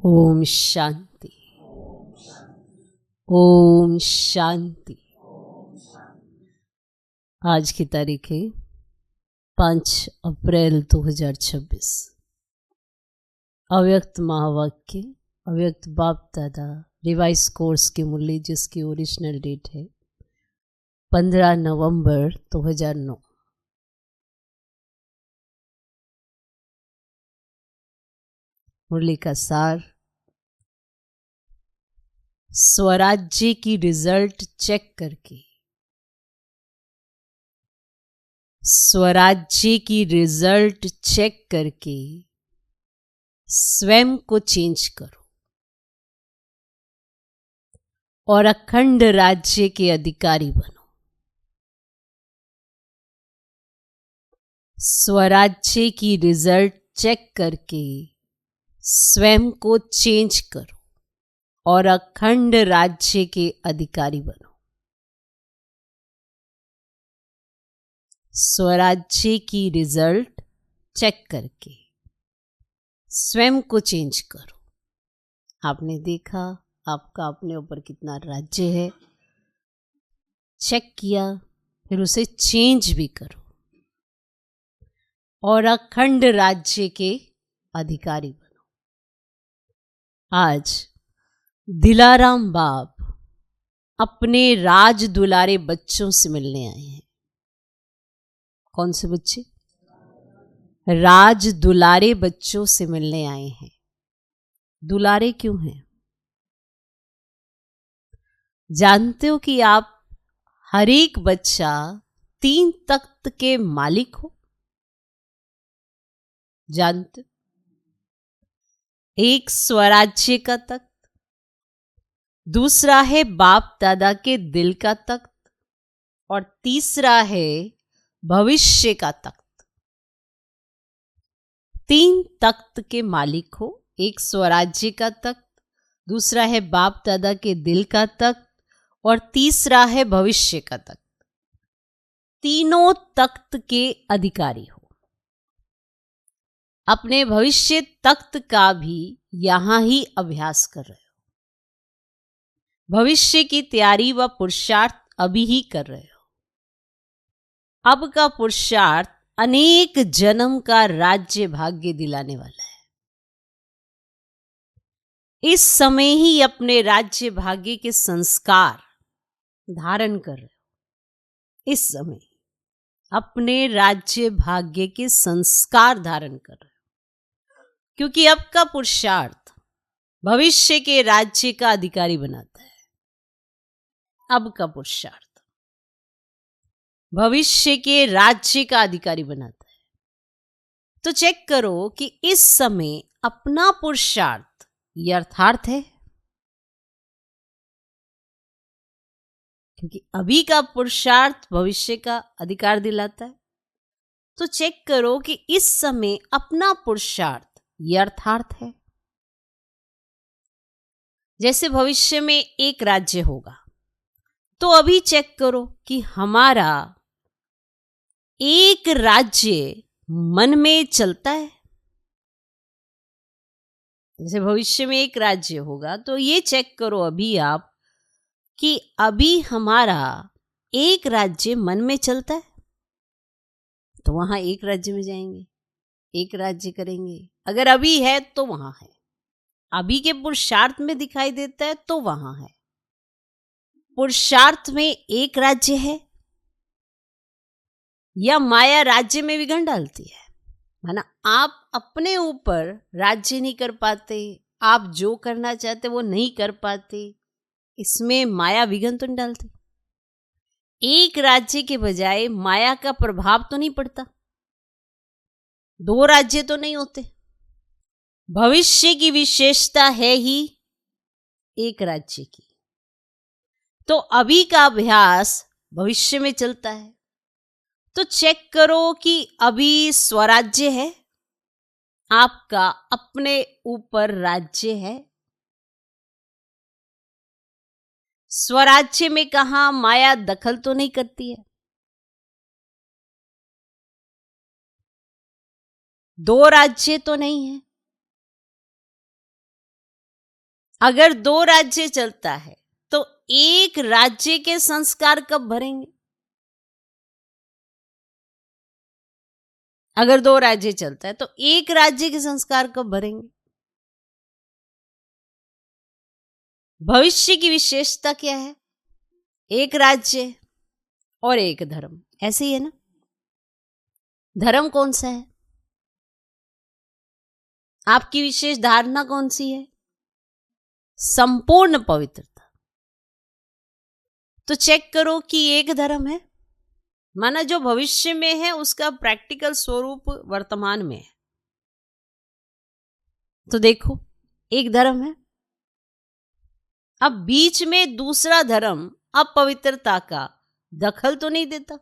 ओम शांति। ओम शांति। आज की तारीख है 5 अप्रैल 2026। अव्यक्त महावाक्य, अव्यक्त बाप दादा रिवाइज कोर्स की मुरली, जिसकी ओरिजिनल डेट है 15 नवंबर 2009। मुरली का सार: स्वराज्य की रिजल्ट चेक करके, स्वराज्य की रिजल्ट चेक करके स्वयं को चेंज करो और अखंड राज्य के अधिकारी बनो। स्वराज्य की रिजल्ट चेक करके स्वयं को चेंज करो और अखंड राज्य के अधिकारी बनो। स्वराज्य की रिजल्ट चेक करके स्वयं को चेंज करो। आपने देखा आपका अपने ऊपर कितना राज्य है, चेक किया, फिर उसे चेंज भी करो और अखंड राज्य के अधिकारी बनो। आज दिलाराम बाप अपने राज दुलारे बच्चों से मिलने आए हैं। कौन से बच्चे? राज दुलारे बच्चों से मिलने आए हैं। दुलारे क्यों हैं? जानते हो कि आप हर एक बच्चा 3 तख्त के मालिक हो? जानते हो? एक स्वराज्य का तख्त, दूसरा है बाप दादा के दिल का तख्त और तीसरा है भविष्य का तख्त। 3 तख्त के मालिक हो। एक स्वराज्य का तख्त, दूसरा है बाप दादा के दिल का तख्त और तीसरा है भविष्य का तख्त। तीनों तख्त के अधिकारी हो। अपने भविष्य तख्त का भी यहां ही अभ्यास कर रहे हो। भविष्य की तैयारी व पुरुषार्थ अभी ही कर रहे हो। अब का पुरुषार्थ अनेक जन्म का राज्य भाग्य दिलाने वाला है। इस समय ही अपने राज्य भाग्य के संस्कार धारण कर रहे हो। इस समय अपने राज्य भाग्य के संस्कार धारण कर रहे हो, क्योंकि अब का पुरुषार्थ भविष्य के राज्य का अधिकारी बनाता है। अब का पुरुषार्थ भविष्य के राज्य का अधिकारी बनाता है। तो चेक करो कि इस समय अपना पुरुषार्थ यथार्थ है, क्योंकि अभी का पुरुषार्थ भविष्य का अधिकार दिलाता है। तो चेक करो कि इस समय अपना पुरुषार्थ यथार्थ है। जैसे भविष्य में एक राज्य होगा, तो अभी चेक करो कि हमारा एक राज्य मन में चलता है। जैसे भविष्य में एक राज्य होगा, तो ये चेक करो अभी आप कि अभी हमारा एक राज्य मन में चलता है। तो वहां एक राज्य में जाएंगे, एक राज्य करेंगे। अगर अभी है तो वहां है, अभी के पुरुषार्थ में दिखाई देता है तो वहां है। पुरुषार्थ में एक राज्य है या माया राज्य में विघ्न डालती है। माना आप अपने ऊपर राज्य नहीं कर पाते, आप जो करना चाहते वो नहीं कर पाते, इसमें माया विघ्न तो नहीं डालती। एक राज्य के बजाय माया का प्रभाव तो नहीं पड़ता, 2 राज्य तो नहीं होते। भविष्य की विशेषता है ही एक राज्य की। तो अभी का अभ्यास भविष्य में चलता है। तो चेक करो कि अभी स्वराज्य है, आपका अपने ऊपर राज्य है। स्वराज्य में कहां माया दखल तो नहीं करती है। 2 राज्य तो नहीं है। अगर 2 राज्य चलता है तो एक राज्य के संस्कार कब भरेंगे? अगर 2 राज्य चलता है तो एक राज्य के संस्कार कब भरेंगे? भविष्य की विशेषता क्या है? एक राज्य और एक धर्म, ऐसे ही है ना? धर्म कौन सा है? आपकी विशेष धारणा कौन सी है? संपूर्ण पवित्रता। तो चेक करो कि एक धर्म है, माना जो भविष्य में है उसका प्रैक्टिकल स्वरूप वर्तमान में है। तो देखो, एक धर्म है। अब बीच में दूसरा धर्म अपवित्रता का दखल तो नहीं देता।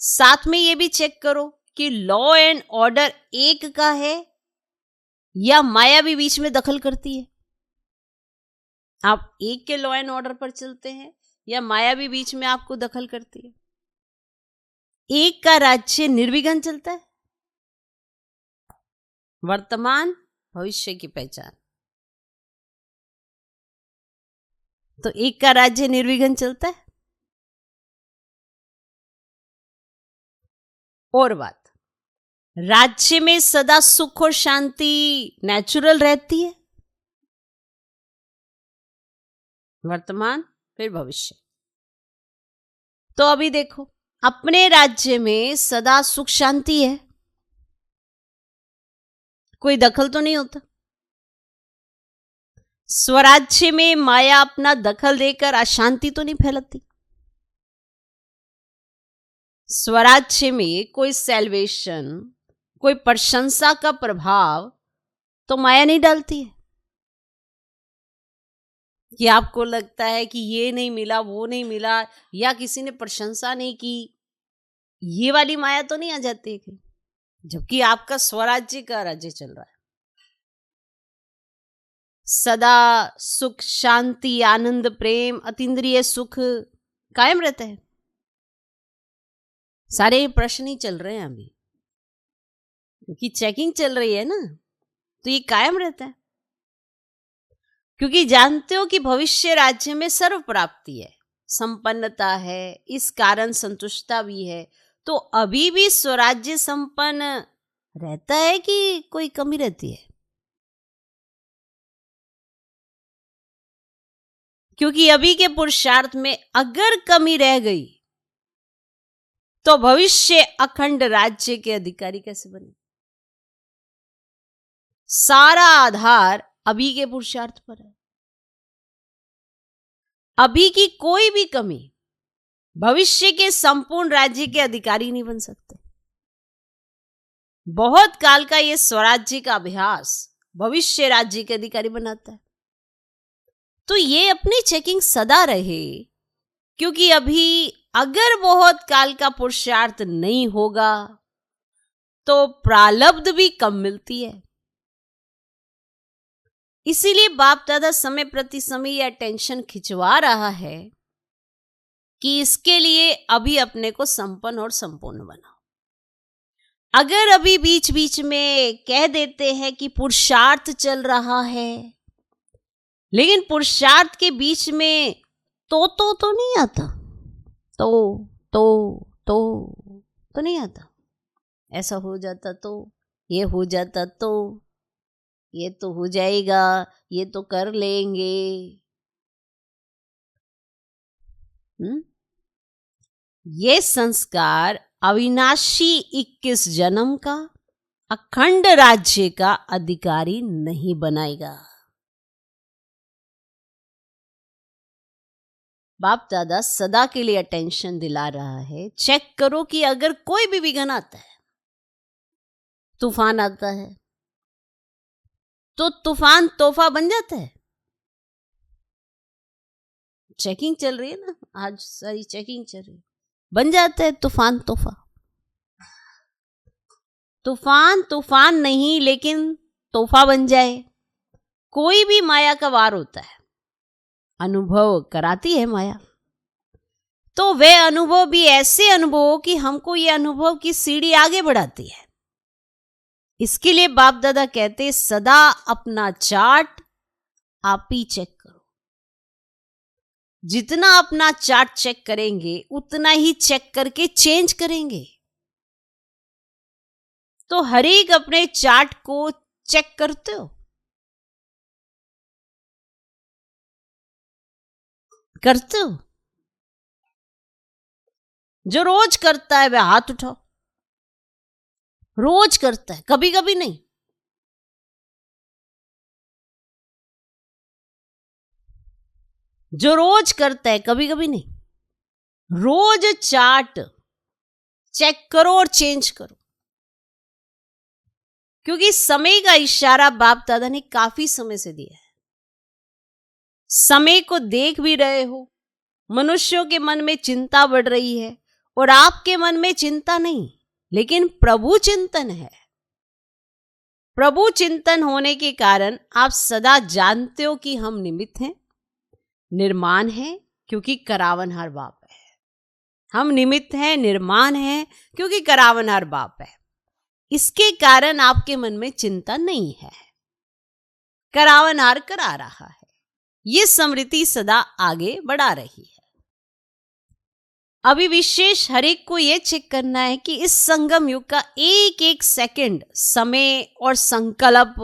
साथ में ये भी चेक करो कि लॉ एंड ऑर्डर एक का है या माया भी बीच में दखल करती है। आप एक के लॉ एंड ऑर्डर पर चलते हैं या माया भी बीच में आपको दखल करती है? एक का राज्य निर्विघ्न चलता है, वर्तमान भविष्य की पहचान। तो एक का राज्य निर्विघ्न चलता है। और बात, राज्य में सदा सुख और शांति नेचुरल रहती है, वर्तमान फिर भविष्य। तो अभी देखो, अपने राज्य में सदा सुख शांति है, कोई दखल तो नहीं होता। स्वराज्य में माया अपना दखल देकर अशांति तो नहीं फैलाती। स्वराज्य में कोई सेल्वेशन, कोई प्रशंसा का प्रभाव तो माया नहीं डालती है कि आपको लगता है कि ये नहीं मिला, वो नहीं मिला, या किसी ने प्रशंसा नहीं की, ये वाली माया तो नहीं आ जाती है, जबकि आपका स्वराज्य का राज्य चल रहा है। सदा सुख शांति आनंद प्रेम अतीन्द्रिय सुख कायम रहता है। सारे प्रश्न ही चल रहे हैं अभी, क्योंकि चेकिंग चल रही है ना, तो ये कायम रहता है। क्योंकि जानते हो कि भविष्य राज्य में सर्व प्राप्ति है, संपन्नता है, इस कारण संतुष्टता भी है। तो अभी भी स्वराज्य संपन्न रहता है कि कोई कमी रहती है? क्योंकि अभी के पुरुषार्थ में अगर कमी रह गई तो भविष्य अखंड राज्य के अधिकारी कैसे बने? सारा आधार अभी के पुरुषार्थ पर है। अभी की कोई भी कमी भविष्य के संपूर्ण राज्य के अधिकारी नहीं बन सकते। बहुत काल का यह स्वराज्य का अभ्यास भविष्य राज्य के अधिकारी बनाता है। तो ये अपनी चेकिंग सदा रहे, क्योंकि अभी अगर बहुत काल का पुरुषार्थ नहीं होगा तो प्रालब्ध भी कम मिलती है। इसीलिए बाप दादा समय प्रति समय यह टेंशन खिंचवा रहा है कि इसके लिए अभी अपने को संपन्न और संपूर्ण बनाओ। अगर अभी बीच बीच में कह देते हैं कि पुरुषार्थ चल रहा है, लेकिन पुरुषार्थ के बीच में तो नहीं आता, तो नहीं आता। ऐसा हो जाता तो, ये हो जाता तो, ये तो हो जाएगा, ये तो कर लेंगे। ये संस्कार अविनाशी 21 जन्म का अखंड राज्य का अधिकारी नहीं बनाएगा। बाप दादा सदा के लिए अटेंशन दिला रहा है। चेक करो कि अगर कोई भी विघ्न आता है, तूफान आता है, तो तूफान तोहफा बन जाता है। चेकिंग चल रही है ना, आज सारी चेकिंग चल रही है। बन जाता है तूफान तोहफा। तूफान नहीं, लेकिन तोहफा बन जाए। कोई भी माया का वार होता है, अनुभव कराती है माया। तो वे अनुभव भी ऐसे अनुभव कि हमको ये अनुभव की सीढ़ी आगे बढ़ाती है। इसके लिए बाप दादा कहते सदा अपना चार्ट आप ही चेक करो। जितना अपना चार्ट चेक करेंगे उतना ही चेक करके चेंज करेंगे। तो हर एक अपने चार्ट को चेक करते हो? करते हो? जो रोज करता है वह हाथ उठाओ। रोज करता है, कभी कभी नहीं। जो रोज करता है, कभी कभी नहीं। रोज चार्ट चेक करो और चेंज करो। क्योंकि समय का इशारा बाप दादा ने काफी समय से दिया है। समय को देख भी रहे हो, मनुष्यों के मन में चिंता बढ़ रही है और आपके मन में चिंता नहीं, लेकिन प्रभु चिंतन है। प्रभु चिंतन होने के कारण आप सदा जानते हो कि हम निमित्त हैं, निर्माण है, क्योंकि करावनहार बाप है। हम निमित्त हैं, निर्माण है, क्योंकि करावनहार बाप है। इसके कारण आपके मन में चिंता नहीं है। करावनहार करा रहा है। ये स्मृति सदा आगे बढ़ा रही है। अभी विशेष हर एक को यह चेक करना है कि इस संगम युग का एक एक सेकंड समय और संकल्प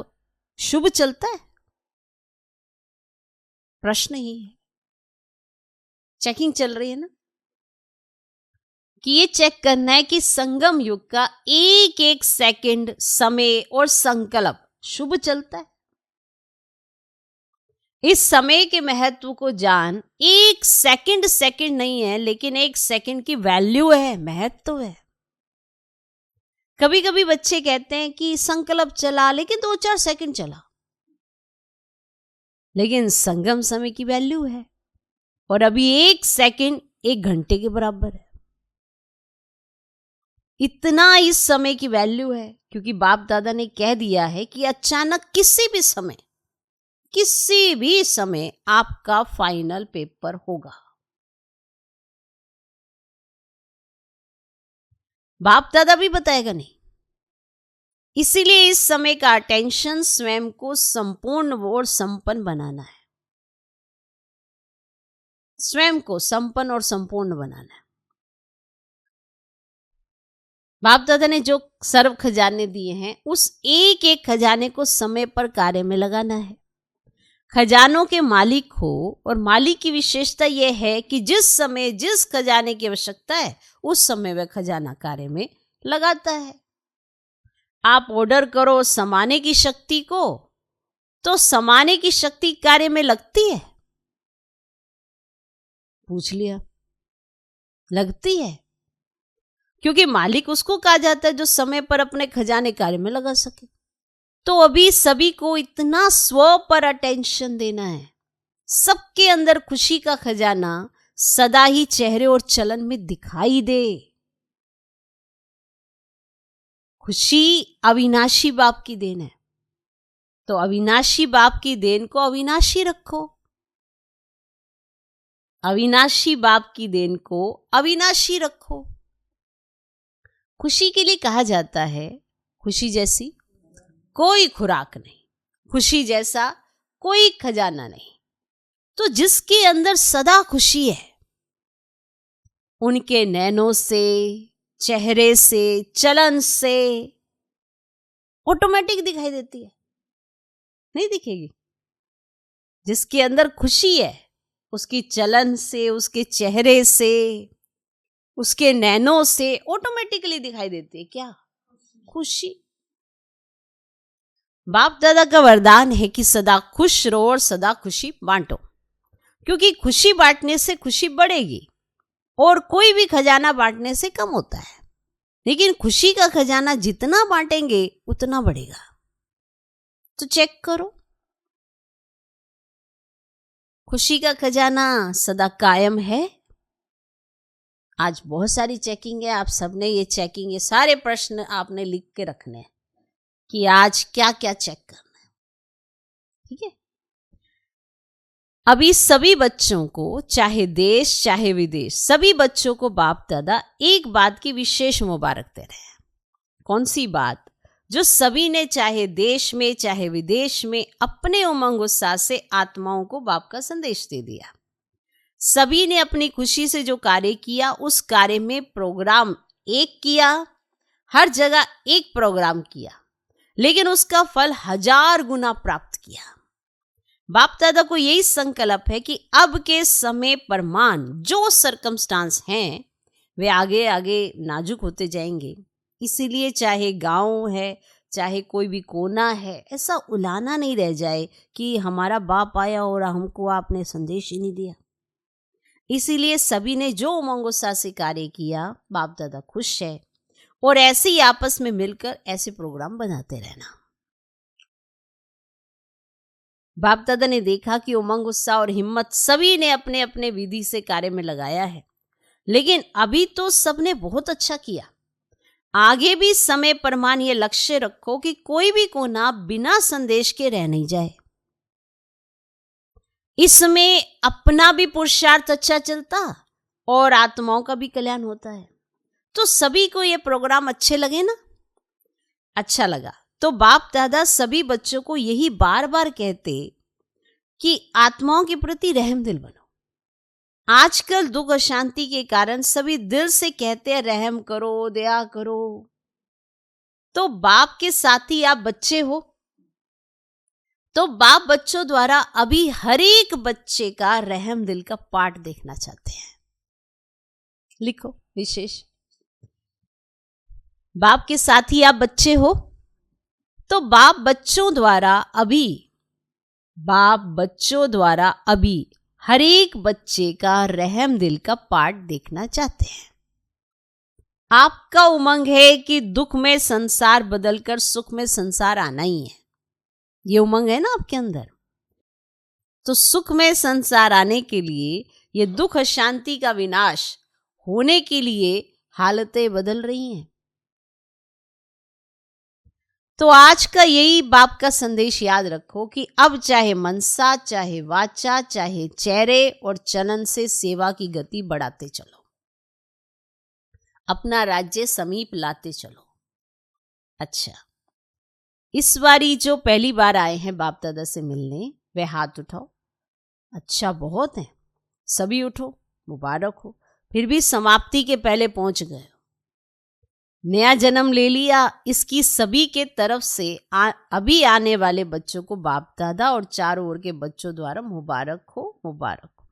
शुभ चलता है। प्रश्न ही है। चेकिंग चल रही है ना, कि ये चेक करना है कि संगम युग का एक एक सेकंड समय और संकल्प शुभ चलता है। इस समय के महत्व को जान। एक सेकंड सेकंड नहीं है, लेकिन एक सेकंड की वैल्यू है, महत्व है। कभी कभी बच्चे कहते हैं कि संकल्प चला लेकिन 2-4 सेकंड चला, लेकिन संगम समय की वैल्यू है। और अभी एक सेकंड 1 घंटे के बराबर है। इतना इस समय की वैल्यू है, क्योंकि बाप दादा ने कह दिया है कि अचानक किसी भी समय आपका फाइनल पेपर होगा। बाप दादा भी बताएगा नहीं। इसीलिए इस समय का अटेंशन स्वयं को संपूर्ण और संपन्न बनाना है। स्वयं को संपन्न और संपूर्ण बनाना है। बाप दादा ने जो सर्व खजाने दिए हैं, उस एक एक खजाने को समय पर कार्य में लगाना है। खजानों के मालिक हो, और मालिक की विशेषता यह है कि जिस समय जिस खजाने की आवश्यकता है उस समय वह खजाना कार्य में लगाता है। आप ऑर्डर करो समाने की शक्ति को, तो समाने की शक्ति कार्य में लगती है। पूछ लिया, लगती है, क्योंकि मालिक उसको कहा जाता है जो समय पर अपने खजाने कार्य में लगा सके। तो अभी सभी को इतना स्व पर अटेंशन देना है। सबके अंदर खुशी का खजाना सदा ही चेहरे और चलन में दिखाई दे। खुशी अविनाशी बाप की देन है, तो अविनाशी बाप की देन को अविनाशी रखो। अविनाशी बाप की देन को अविनाशी रखो। खुशी के लिए कहा जाता है, खुशी जैसी कोई खुराक नहीं, खुशी जैसा कोई खजाना नहीं। तो जिसके अंदर सदा खुशी है, उनके नैनों से, चेहरे से, चलन से ऑटोमेटिक दिखाई देती है। नहीं दिखेगी? जिसके अंदर खुशी है, उसकी चलन से, उसके चेहरे से, उसके नैनों से ऑटोमेटिकली दिखाई देती है क्या? खुशी। बाप दादा का वरदान है कि सदा खुश रहो और सदा खुशी बांटो, क्योंकि खुशी बांटने से खुशी बढ़ेगी और कोई भी खजाना बांटने से कम होता है। लेकिन खुशी का खजाना जितना बांटेंगे उतना बढ़ेगा। तो चेक करो, खुशी का खजाना सदा कायम है। आज बहुत सारी चेकिंग है। आप सबने ये चेकिंग, ये सारे प्रश्न आपने लिख के रखने हैं कि आज क्या क्या चेक करना है। ठीक है? अभी सभी बच्चों को, चाहे देश चाहे विदेश, सभी बच्चों को बाप दादा एक बात की विशेष मुबारक दे रहे हैं। कौन सी बात? जो सभी ने चाहे देश में चाहे विदेश में अपने उमंग उत्साह से आत्माओं को बाप का संदेश दे दिया। सभी ने अपनी खुशी से जो कार्य किया उस कार्य में प्रोग्राम एक किया, हर जगह एक प्रोग्राम किया, लेकिन उसका फल 1000 गुना प्राप्त किया। बाप दादा को यही संकल्प है कि अब के समय परमान जो सरकमस्टांस हैं वे आगे आगे नाजुक होते जाएंगे। इसीलिए चाहे गांव है चाहे कोई भी कोना है, ऐसा उलाना नहीं रह जाए कि हमारा बाप आया और हमको आपने संदेश ही नहीं दिया। इसीलिए सभी ने जो उमंग उत्साह से कार्य किया, बाप दादा खुश है और ऐसे ही आपस में मिलकर ऐसे प्रोग्राम बनाते रहना। बाप दादा ने देखा कि उमंग उत्साह और हिम्मत सभी ने अपने अपने विधि से कार्य में लगाया है, लेकिन अभी तो सबने बहुत अच्छा किया। आगे भी समय परमान ये लक्ष्य रखो कि कोई भी कोना बिना संदेश के रह नहीं जाए। इसमें अपना भी पुरुषार्थ अच्छा चलता और आत्माओं का भी कल्याण होता है। तो सभी को ये प्रोग्राम अच्छे लगे ना? अच्छा लगा तो बाप दादा सभी बच्चों को यही बार बार कहते कि आत्माओं के प्रति रहम दिल बनो। आजकल दुख अशांति के कारण सभी दिल से कहते हैं रहम करो, दया करो। तो बाप के साथी आप बच्चे हो, तो बाप बच्चों द्वारा अभी हर एक बच्चे का रहम दिल का पाठ देखना चाहते हैं। लिखो विशेष, बाप के साथी आप बच्चे हो, तो बाप बच्चों द्वारा अभी हर एक बच्चे का रहम दिल का पाठ देखना चाहते हैं। आपका उमंग है कि दुख में संसार बदलकर सुख में संसार आना ही है। ये उमंग है ना आपके अंदर। तो सुख में संसार आने के लिए, ये दुख अशांति का विनाश होने के लिए हालतें बदल रही हैं। तो आज का यही बाप का संदेश याद रखो कि अब चाहे मनसा, चाहे वाचा, चाहे चेहरे और चलन से सेवा की गति बढ़ाते चलो, अपना राज्य समीप लाते चलो। अच्छा, इस बारी जो पहली बार आए हैं बाप दादा से मिलने, वे हाथ उठाओ। अच्छा, बहुत हैं, सभी उठो, मुबारक हो। फिर भी समाप्ति के पहले पहुंच गए, नया जन्म ले लिया। इसकी सभी के तरफ से अभी आने वाले बच्चों को बाप दादा और चारों ओर के बच्चों द्वारा मुबारक हो, मुबारक हो।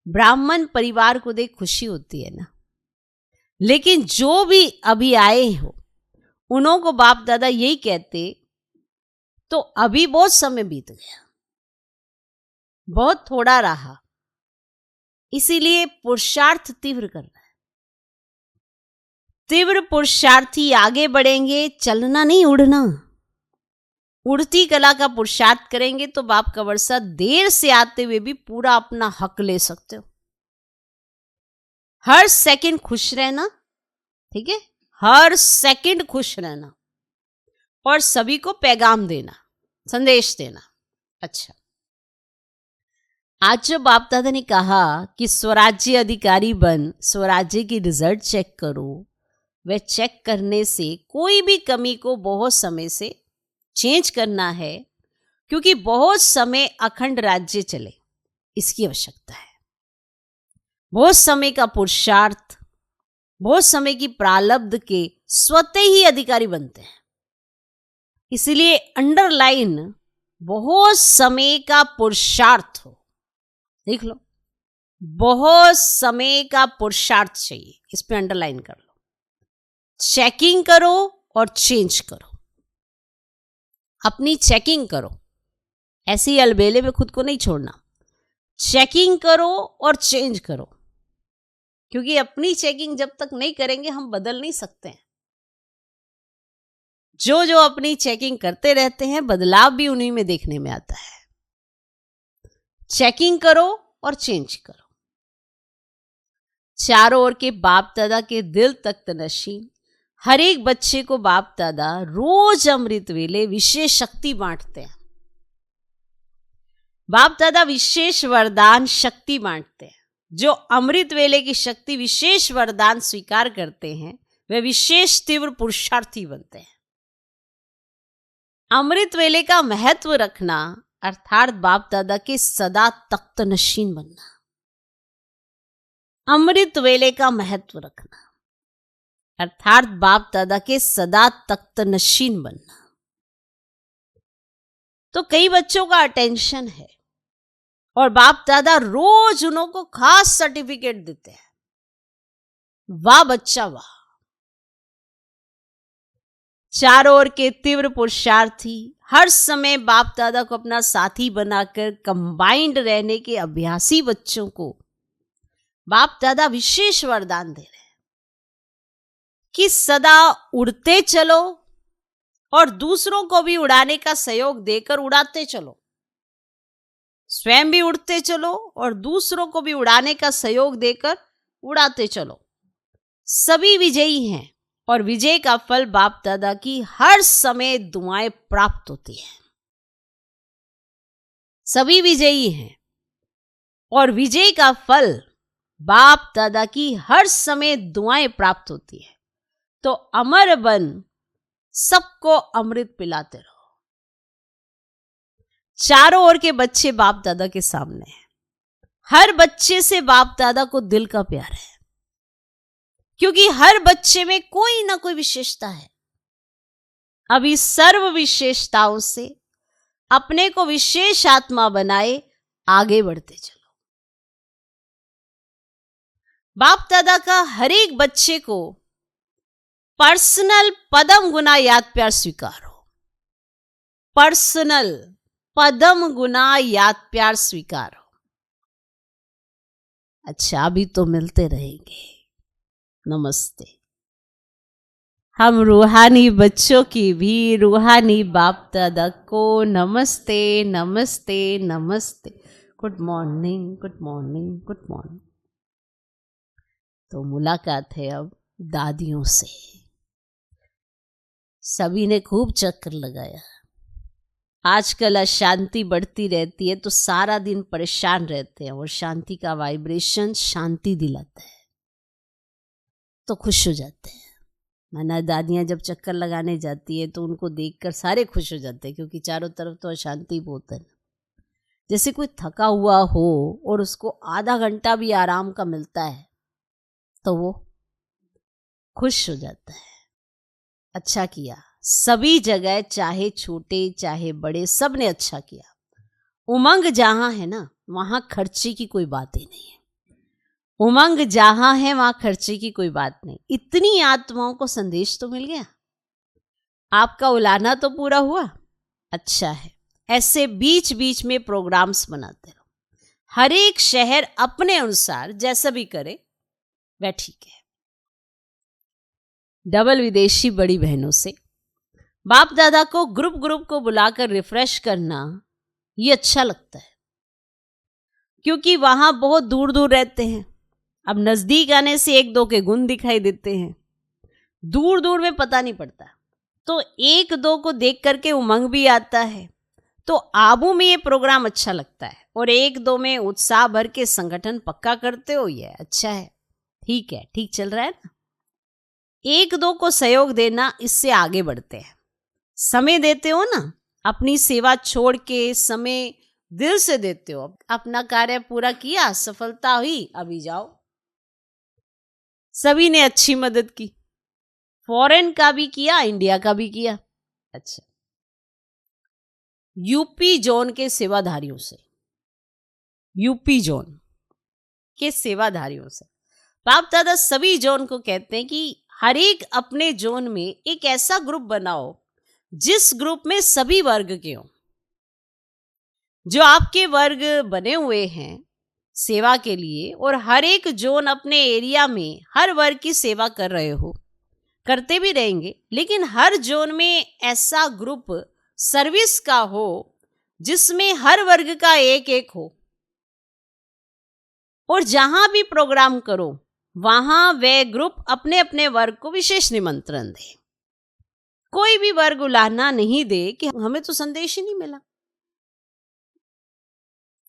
ब्राह्मण परिवार को देख खुशी होती है ना, लेकिन जो भी अभी आए हो उन्हों को बाप दादा यही कहते, तो अभी बहुत समय बीत गया, बहुत थोड़ा रहा, इसीलिए पुरुषार्थ तीव्र करना है। तीव्र पुरुषार्थी आगे बढ़ेंगे, चलना नहीं उड़ना। उड़ती कला का पुरुषार्थ करेंगे तो बाप का वर्षा देर से आते हुए भी पूरा अपना हक ले सकते हो। हर सेकंड खुश रहना, ठीक है, हर सेकंड खुश रहना और सभी को पैगाम देना, संदेश देना। अच्छा, आज जो बाप दादा ने कहा कि स्वराज्य अधिकारी बन, स्वराज्य की रिजल्ट चेक करो, वह चेक करने से कोई भी कमी को बहुत समय से चेंज करना है, क्योंकि बहुत समय अखंड राज्य चले इसकी आवश्यकता है। बहुत समय का पुरुषार्थ, बहुत समय की प्रारब्ध के स्वतः ही अधिकारी बनते हैं। इसलिए अंडरलाइन बहुत समय का पुरुषार्थ हो, देख लो, बहुत समय का पुरुषार्थ चाहिए, इस पे अंडरलाइन कर लो। चेकिंग करो और चेंज करो, अपनी चेकिंग करो, ऐसे ही अलबेले में खुद को नहीं छोड़ना। चेकिंग करो और चेंज करो, क्योंकि अपनी चेकिंग जब तक नहीं करेंगे हम बदल नहीं सकते हैं। जो जो अपनी चेकिंग करते रहते हैं, बदलाव भी उन्हीं में देखने में आता है। चेकिंग करो और चेंज करो। चारों ओर के बाप दादा के दिल तख्त नशीन हर एक बच्चे को बाप दादा रोज अमृत वेले विशेष शक्ति बांटते हैं। बाप दादा विशेष वरदान शक्ति बांटते हैं। जो अमृत वेले की शक्ति विशेष वरदान स्वीकार करते हैं वे विशेष तीव्र पुरुषार्थी बनते हैं। अमृत वेले का महत्व रखना अर्थात बाप दादा के सदा तख्त नशीन बनना। अमृत वेले का महत्व रखना अर्थात बाप दादा के सदा तख्त नशीन बनना। तो कई बच्चों का अटेंशन है और बाप दादा रोज उन्हों को खास सर्टिफिकेट देते हैं। वाह बच्चा वाह। चारों ओर के तीव्र पुरुषार्थी हर समय बाप दादा को अपना साथी बनाकर कंबाइंड रहने के अभ्यासी बच्चों को बाप दादा विशेष वरदान दे रहे हैं कि सदा उड़ते चलो और दूसरों को भी उड़ाने का सहयोग देकर उड़ाते चलो। स्वयं भी उड़ते चलो और दूसरों को भी उड़ाने का सहयोग देकर उड़ाते चलो। सभी विजयी हैं और विजय का फल बाप दादा की हर समय दुआएं प्राप्त होती हैं। सभी विजयी हैं और विजय का फल बाप दादा की हर समय दुआएं प्राप्त होती है। तो अमर बन सबको अमृत पिलाते रहो। चारों ओर के बच्चे बाप दादा के सामने हैं। हर बच्चे से बाप दादा को दिल का प्यार है क्योंकि हर बच्चे में कोई ना कोई विशेषता है। अभी सर्व विशेषताओं से अपने को विशेष आत्मा बनाए आगे बढ़ते चलो। बाप दादा का हर एक बच्चे को पर्सनल पदम गुना याद प्यार स्वीकारो। पर्सनल पदम गुना याद प्यार स्वीकारो। अच्छा अभी तो मिलते रहेंगे। नमस्ते। हम रूहानी बच्चों की भी रूहानी बाप दादा को नमस्ते नमस्ते नमस्ते। Good morning good morning good morning. तो मुलाकात है अब दादियों से। सभी ने खूब चक्कर लगाया। आजकल अशांति बढ़ती रहती है तो सारा दिन परेशान रहते हैं और शांति का वाइब्रेशन शांति दिलाता है तो खुश हो जाते हैं। माना दादियां जब चक्कर लगाने जाती है तो उनको देखकर सारे खुश हो जाते हैं क्योंकि चारों तरफ तो अशांति बहुत है। जैसे कोई थका हुआ हो और उसको आधा घंटा भी आराम का मिलता है तो वो खुश हो जाता है। अच्छा किया। सभी जगह चाहे छोटे चाहे बड़े सबने अच्छा किया। उमंग जहां है ना वहां खर्चे की कोई बात ही नहीं है। उमंग जहां है वहां खर्चे की कोई बात नहीं। इतनी आत्माओं को संदेश तो मिल गया। आपका उलाना तो पूरा हुआ। अच्छा है। ऐसे बीच बीच में प्रोग्राम्स बनाते रहो। हर एक शहर अपने अनुसार जैसा भी करे वह ठीक है। डबल विदेशी बड़ी बहनों से बाप दादा को ग्रुप को बुलाकर रिफ्रेश करना ये अच्छा लगता है क्योंकि वहां बहुत दूर दूर रहते हैं। अब नजदीक आने से एक दो के गुण दिखाई देते हैं। दूर दूर में पता नहीं पड़ता तो एक दो को देख करके उमंग भी आता है। तो आबू में ये प्रोग्राम अच्छा लगता है और एक दो में उत्साह भर के संगठन पक्का करते हो। ये अच्छा है। ठीक है। ठीक चल रहा है ना। एक दो को सहयोग देना इससे आगे बढ़ते हैं। समय देते हो ना। अपनी सेवा छोड़ के समय दिल से देते हो। अपना कार्य पूरा किया सफलता हुई अभी जाओ। सभी ने अच्छी मदद की। फॉरेन का भी किया इंडिया का भी किया। अच्छा। यूपी जोन के सेवाधारियों से यूपी जोन के सेवाधारियों से बाप दादा सभी जोन को कहते हैं कि हर एक अपने जोन में एक ऐसा ग्रुप बनाओ जिस ग्रुप में सभी वर्ग के हों। जो आपके वर्ग बने हुए हैं सेवा के लिए और हर एक जोन अपने एरिया में हर वर्ग की सेवा कर रहे हो, करते भी रहेंगे, लेकिन हर जोन में ऐसा ग्रुप सर्विस का हो जिसमें हर वर्ग का एक एक हो। और जहां भी प्रोग्राम करो वहां वे ग्रुप अपने अपने वर्ग को विशेष निमंत्रण दे। कोई भी वर्ग उलाहना नहीं दे कि हमें तो संदेश ही नहीं मिला।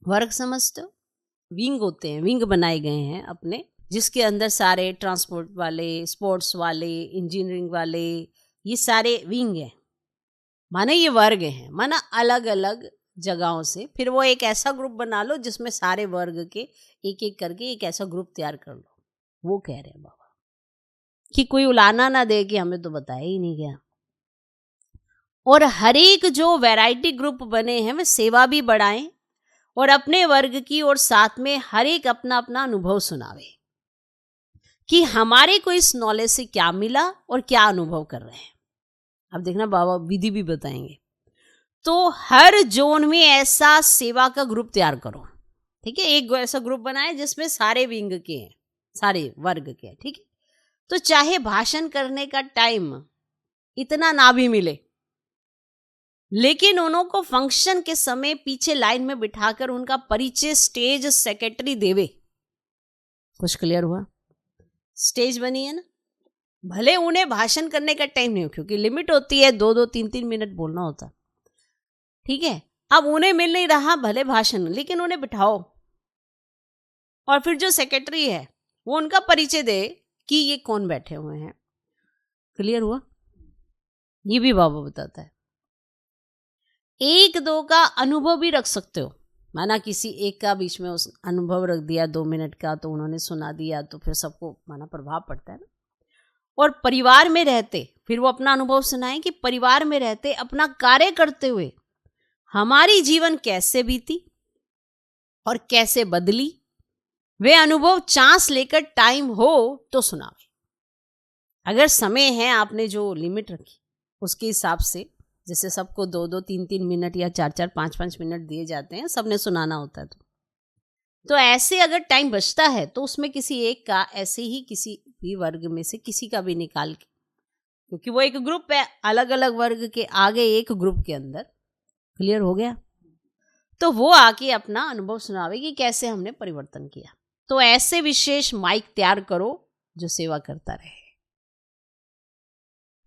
वर्ग समझते हो? विंग होते हैं, विंग बनाए गए हैं अपने, जिसके अंदर सारे ट्रांसपोर्ट वाले, स्पोर्ट्स वाले, इंजीनियरिंग वाले, ये सारे विंग हैं। माना ये वर्ग हैं, माना अलग अलग जगहों से, फिर वो एक ऐसा ग्रुप बना लो जिसमें सारे वर्ग के एक एक करके एक ऐसा ग्रुप तैयार कर लो। वो कह रहे हैं बाबा कि कोई उलाना ना दे कि हमें तो बताया ही नहीं गया। और हर एक जो वैरायटी ग्रुप बने हैं वे सेवा भी बढ़ाएं और अपने वर्ग की, और साथ में हर एक अपना अपना अनुभव सुनावे कि हमारे को इस नॉलेज से क्या मिला और क्या अनुभव कर रहे हैं। अब देखना बाबा विधि भी बताएंगे। तो हर जोन में ऐसा सेवा का ग्रुप तैयार करो, ठीक है। एक ऐसा ग्रुप बनाए जिसमें सारे विंग के हैं, सारे वर्ग के हैं, ठीक है। तो चाहे भाषण करने का टाइम इतना ना भी मिले, लेकिन उनको फंक्शन के समय पीछे लाइन में बिठाकर उनका परिचय स्टेज सेक्रेटरी देवे। कुछ क्लियर हुआ? स्टेज बनी है ना, भले उन्हें भाषण करने का टाइम नहीं हो, क्योंकि लिमिट होती है, 2-2 3-3 मिनट बोलना होता, ठीक है। अब उन्हें मिल नहीं रहा भले भाषण, लेकिन उन्हें बिठाओ और फिर जो सेक्रेटरी है वो उनका परिचय दे कि ये कौन बैठे हुए हैं। क्लियर हुआ? ये भी बाबा बताता है। 1-2 का अनुभव भी रख सकते हो, माना किसी एक का बीच में उस अनुभव रख दिया 2 मिनट का, तो उन्होंने सुना दिया, तो फिर सबको माना प्रभाव पड़ता है ना। और परिवार में रहते फिर वो अपना अनुभव सुनाएं कि परिवार में रहते अपना कार्य करते हुए हमारी जीवन कैसे बीती और कैसे बदली, वे अनुभव चांस लेकर टाइम हो तो सुनावे। अगर समय है, आपने जो लिमिट रखी उसके हिसाब से, जैसे सबको 2-2 3-3 मिनट या 4-4 5-5 मिनट दिए जाते हैं, सबने सुनाना होता है, तो ऐसे अगर टाइम बचता है तो उसमें किसी एक का, ऐसे ही किसी भी वर्ग में से किसी का भी निकाल के, क्योंकि वो एक ग्रुप है, अलग अलग वर्ग के आगे एक ग्रुप के अंदर। क्लियर हो गया? तो वो आके अपना अनुभव सुनावे कि कैसे हमने परिवर्तन किया। तो ऐसे विशेष माइक तैयार करो जो सेवा करता रहे,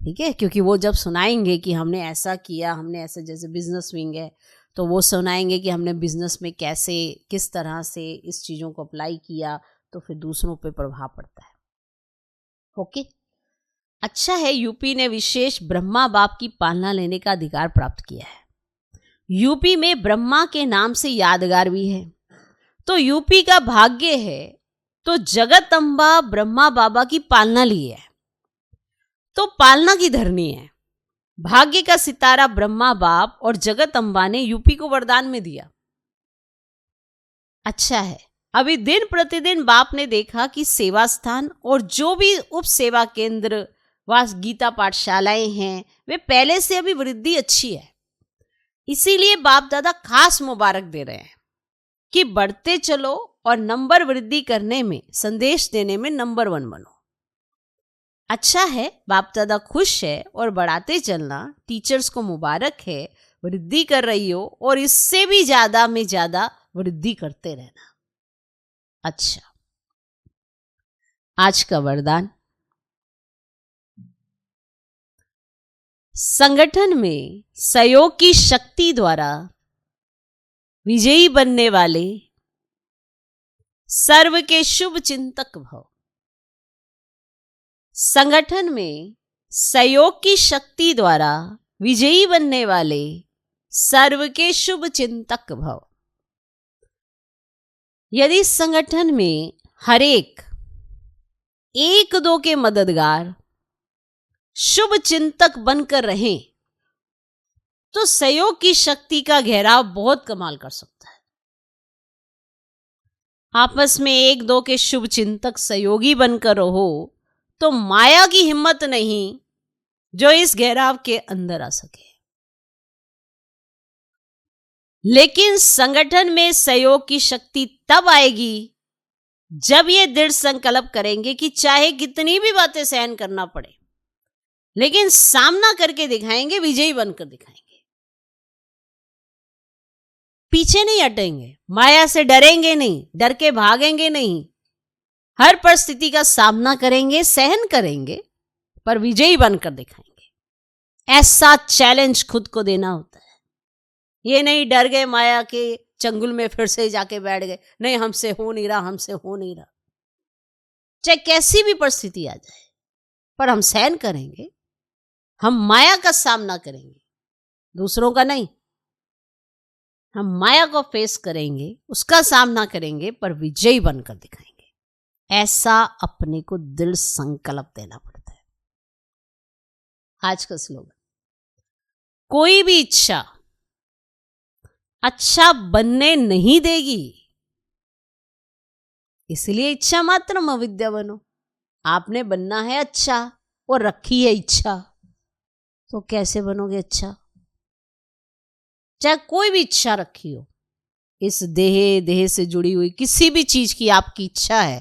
ठीक है। क्योंकि वो जब सुनाएंगे कि हमने ऐसा किया, हमने ऐसे, जैसे बिजनेस विंग है तो वो सुनाएंगे कि हमने बिजनेस में कैसे, किस तरह से इस चीज़ों को अप्लाई किया, तो फिर दूसरों पे प्रभाव पड़ता है। ओके, अच्छा है यूपी ने विशेष ब्रह्मा बाप की पालना लेने का अधिकार प्राप्त किया है। यूपी में ब्रह्मा के नाम से यादगार भी है, तो यूपी का भाग्य है तो जगत अम्बा ब्रह्मा बाबा की पालना ली है, तो पालना की धरनी है। भाग्य का सितारा ब्रह्मा बाप और जगत अम्बा ने यूपी को वरदान में दिया। अच्छा है, अभी दिन प्रतिदिन बाप ने देखा कि सेवा स्थान और जो भी उप सेवा केंद्र व गीता पाठशालाएं हैं, वे पहले से अभी वृद्धि अच्छी है। इसीलिए बाप दादा खास मुबारक दे रहे हैं कि बढ़ते चलो और नंबर वृद्धि करने में, संदेश देने में नंबर 1 बनो। अच्छा है, बाप दादा खुश है और बढ़ाते चलना। टीचर्स को मुबारक है, वृद्धि कर रही हो और इससे भी ज्यादा में ज्यादा वृद्धि करते रहना। अच्छा, आज का वरदान, संगठन में सहयोग की शक्ति द्वारा विजयी बनने वाले सर्व के शुभ चिंतक भव। संगठन में सहयोग की शक्ति द्वारा विजयी बनने वाले सर्व के शुभ चिंतक भव। यदि संगठन में हर एक 1-2 के मददगार शुभ चिंतक बनकर रहें तो सहयोग की शक्ति का घेराव बहुत कमाल कर सकता है। आपस में 1-2 के शुभ चिंतक सहयोगी बनकर रहो तो माया की हिम्मत नहीं जो इस घेराव के अंदर आ सके। लेकिन संगठन में सहयोग की शक्ति तब आएगी जब ये दृढ़ संकल्प करेंगे कि चाहे कितनी भी बातें सहन करना पड़े, लेकिन सामना करके दिखाएंगे, विजयी बनकर दिखाएंगे, पीछे नहीं हटेंगे, माया से डरेंगे नहीं, डर के भागेंगे नहीं, हर परिस्थिति का सामना करेंगे, सहन करेंगे, पर विजयी बनकर दिखाएंगे। ऐसा चैलेंज खुद को देना होता है। ये नहीं डर गए माया के चंगुल में फिर से जाके बैठ गए, नहीं हमसे हो नहीं रहा, हमसे हो नहीं रहा। चाहे कैसी भी परिस्थिति आ जाए, पर हम सहन करेंगे, हम माया का सामना करेंगे, दूसरों का नहीं। हम माया को फेस करेंगे, उसका सामना करेंगे, पर विजयी बनकर दिखाएंगे। ऐसा अपने को दृढ़ संकल्प देना पड़ता है। आज का स्लोगन, कोई भी इच्छा अच्छा बनने नहीं देगी, इसलिए इच्छा मात्रम अविद्या बनो। आपने बनना है अच्छा और रखी है इच्छा, तो कैसे बनोगे अच्छा? चाहे कोई भी इच्छा रखी हो, इस देह से जुड़ी हुई किसी भी चीज की आपकी इच्छा है,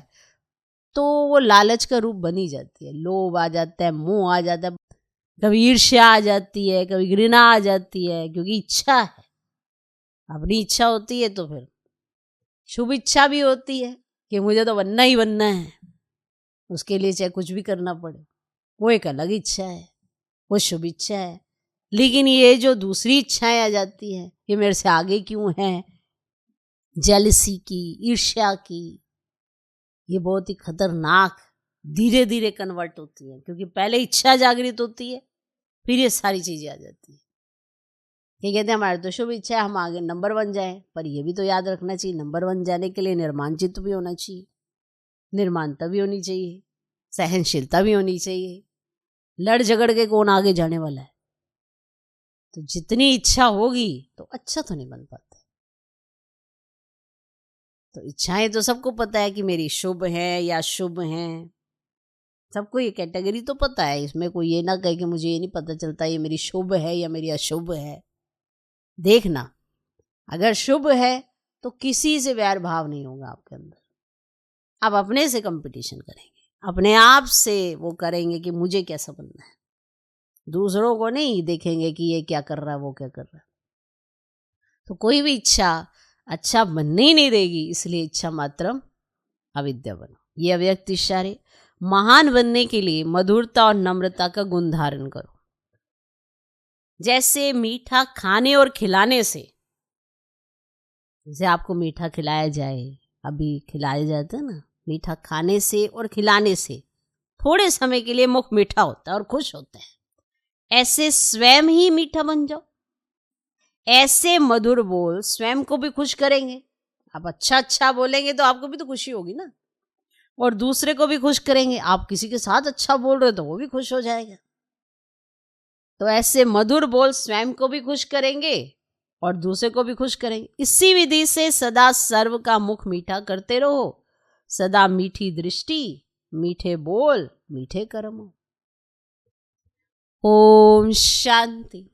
तो वो लालच का रूप बनी जाती है। लोभ आ जाता है, मोह आ जाता है, कभी ईर्ष्या आ जाती है, कभी घृणा आ जाती है, क्योंकि इच्छा है। अपनी इच्छा होती है तो फिर शुभ इच्छा भी होती है कि मुझे तो बनना ही बनना है, उसके लिए चाहे कुछ भी करना पड़े, वो एक अलग इच्छा है, वो शुभ इच्छा है। लेकिन ये जो दूसरी इच्छाएं आ जाती हैं, ये मेरे से आगे क्यों है, जेलसी की, ईर्ष्या की, ये बहुत ही खतरनाक धीरे धीरे कन्वर्ट होती है, क्योंकि पहले इच्छा जागृत होती है, फिर ये सारी चीजें आ जाती है। ये कहते हैं हमारे तो शुभ इच्छा है हम आगे नंबर 1 जाए, पर ये भी तो याद रखना चाहिए, नंबर 1 जाने के लिए निर्माण चित्त भी होना चाहिए, निर्माणता भी होनी चाहिए, सहनशीलता भी होनी चाहिए। लड़ झगड़ के कौन आगे जाने वाला है? तो जितनी इच्छा होगी तो अच्छा तो नहीं बन पाता। तो इच्छाएं तो सबको पता है कि मेरी शुभ है या शुभ है, सबको ये कैटेगरी तो पता है। इसमें कोई ये ना कहे कि मुझे ये नहीं पता चलता ये मेरी शुभ है या मेरी अशुभ है। देखना, अगर शुभ है तो किसी से वैर भाव नहीं होगा आपके अंदर। आप अपने से कंपटीशन करेंगे, अपने आप से वो करेंगे कि मुझे कैसा बनना है, दूसरों को नहीं देखेंगे कि ये क्या कर रहा है, वो क्या कर रहा है। तो कोई भी इच्छा अच्छा बनने ही नहीं देगी, इसलिए इच्छा मात्रम अविद्या बनो। ये अव्यक्त इशारे, महान बनने के लिए मधुरता और नम्रता का गुण धारण करो। जैसे मीठा खाने और खिलाने से, जैसे आपको मीठा खिलाया जाए, अभी खिलाए जाते हैं ना, मीठा खाने से और खिलाने से थोड़े समय के लिए मुख मीठा होता है और खुश होता है। ऐसे स्वयं ही मीठा बन जाओ। ऐसे मधुर बोल स्वयं को भी खुश करेंगे। आप अच्छा अच्छा बोलेंगे तो आपको भी तो खुशी होगी ना, और दूसरे को भी खुश करेंगे। आप किसी के साथ अच्छा बोल रहे हो तो वो भी खुश हो जाएगा। तो ऐसे मधुर बोल स्वयं को भी खुश करेंगे और दूसरे को भी खुश करेंगे। इसी विधि से सदा सर्व का मुख मीठा करते रहो। सदा मीठी दृष्टि, मीठे बोल, मीठे कर्म। ओम शांति।